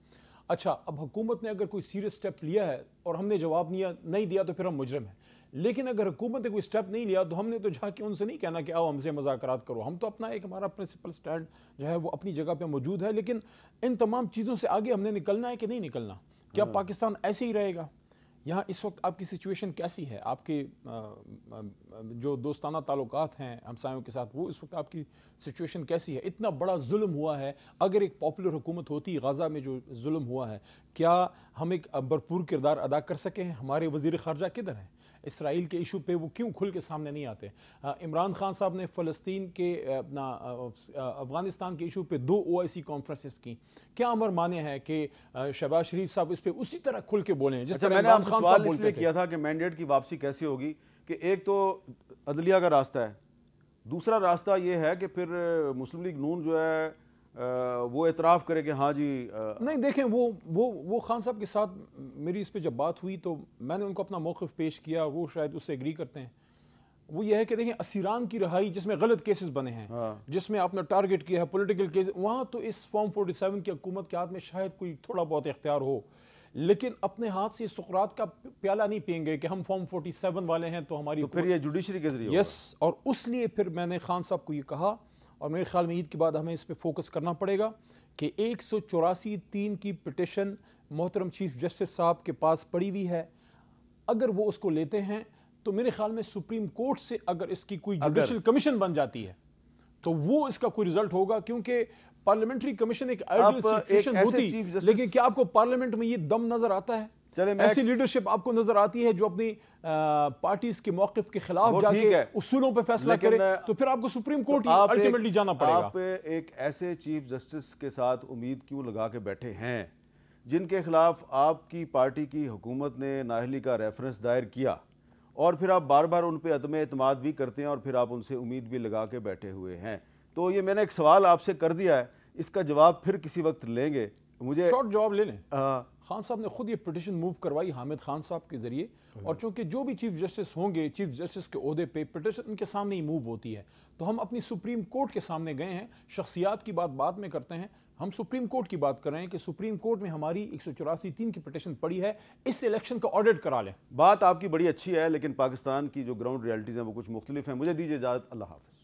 Speaker 4: اچھا, اب حکومت نے اگر کوئی سیریس سٹیپ لیا ہے اور ہم نے جواب نہیں دیا تو پھر ہم مجرم ہیں. لیکن اگر حکومت نے کوئی سٹیپ نہیں لیا تو ہم نے تو جا کے ان سے نہیں کہنا کہ آؤ ہم سے مذاکرات کرو. ہم تو اپنا ایک ہمارا پرنسپل سٹینڈ جو ہے وہ اپنی جگہ پہ موجود ہے, لیکن ان تمام چیزوں سے آگے ہم نے نکلنا ہے کہ نہیں نکلنا. کیا پاکستان ایسے ہی رہے گا؟ یہاں اس وقت آپ کی سچویشن کیسی ہے؟ آپ کے جو دوستانہ تعلقات ہیں ہمسایوں کے ساتھ, وہ اس وقت آپ کی سچویشن کیسی ہے؟ اتنا بڑا ظلم ہوا ہے, اگر ایک پاپولر حکومت ہوتی, غزہ میں جو ظلم ہوا ہے, کیا ہم ایک بھرپور کردار ادا کر سکے ہیں؟ ہمارے وزیر خارجہ کدھر ہیں؟ اسرائیل کے ایشو پہ وہ کیوں کھل کے سامنے نہیں آتے؟ عمران خان صاحب نے فلسطین کے اپنا افغانستان کے ایشو پہ 2 OIC کانفرنسز کی. کیا امر مانے ہے کہ شہباز شریف صاحب اس پہ اسی طرح کھل کے بولیں جس طرح
Speaker 2: میں نے آپ کو سوال اس لیے کیا تھا کہ مینڈیٹ کی واپسی کیسی ہوگی, کہ ایک تو عدلیہ کا راستہ ہے, دوسرا راستہ یہ ہے کہ پھر مسلم لیگ نون جو ہے وہ اعتراف کرے کہ ہاں جی
Speaker 4: نہیں. دیکھیں وہ خان صاحب کے ساتھ میری اس پہ جب بات ہوئی تو میں نے ان کو اپنا موقف پیش کیا, وہ شاید اس سے ایگری کرتے ہیں. وہ یہ ہے کہ دیکھیں اسیران کی رہائی جس میں غلط کیسز بنے ہیں, جس میں آپ نے ٹارگٹ کیا ہے پولیٹیکل کیس, وہاں تو اس فارم 47 کی حکومت کے ہاتھ میں شاید کوئی تھوڑا بہت اختیار ہو, لیکن اپنے ہاتھ سے سقراط کا پیالہ نہیں پئیں گے کہ ہم فارم 47 والے ہیں تو ہماری,
Speaker 2: تو پھر یہ جوڈیشری کے ذریعے.
Speaker 4: یس, اور اس لیے پھر میں نے خان صاحب کو یہ کہا, اور میرے خیال میں عید کے بعد ہمیں اس پہ فوکس کرنا پڑے گا کہ 184(3) کی پٹیشن محترم چیف جسٹس صاحب کے پاس پڑی ہوئی ہے. اگر وہ اس کو لیتے ہیں تو میرے خیال میں سپریم کورٹ سے اگر اس کی کوئی جوڈیشل کمیشن بن جاتی ہے تو وہ اس کا کوئی رزلٹ ہوگا, کیونکہ پارلیمنٹری کمیشن ایک آئیڈیل سچویشن ہوتی, لیکن کیا آپ کو پارلیمنٹ میں یہ دم نظر آتا ہے؟ ایسی لیڈرشپ آپ کو نظر آتی ہے جو اپنی پارٹیز کے موقف کے خلاف جا کے اصولوں پہ فیصلہ کرے؟ تو پھر آپ کو سپریم کورٹ الٹیمیٹلی جانا پڑے گا.
Speaker 2: آپ ایک ایسے چیف جسٹس کے ساتھ امید کیوں لگا کے بیٹھے ہیں جن کے خلاف آپ کی پارٹی کی حکومت نے نااہلی کا ریفرنس دائر کیا, اور پھر آپ بار بار ان پہ عدم اعتماد بھی کرتے ہیں, اور پھر آپ ان سے امید بھی لگا کے بیٹھے ہوئے ہیں؟ تو یہ میں نے ایک سوال آپ سے کر دیا ہے, اس کا جواب پھر کسی وقت لیں گے. مجھے
Speaker 4: شارٹ جواب لے لیں. خان صاحب نے خود یہ پٹیشن موو کروائی حامد خان صاحب کے ذریعے, اور چونکہ جو بھی چیف جسٹس ہوں گے, چیف جسٹس کے عہدے پہ پٹیشن ان کے سامنے ہی موو ہوتی ہے, تو ہم اپنی سپریم کورٹ کے سامنے گئے ہیں. شخصیات کی بات بعد میں کرتے ہیں, ہم سپریم کورٹ کی بات کر رہے ہیں کہ سپریم کورٹ میں ہماری 184(3) کی پٹیشن پڑی ہے, اس الیکشن کا آڈٹ کرا لیں.
Speaker 2: بات آپ کی بڑی اچھی ہے, لیکن پاکستان کی جو گراؤنڈ ریالٹیز ہیں وہ کچھ مختلف ہیں. مجھے دیجیے اجازت, اللہ حافظ.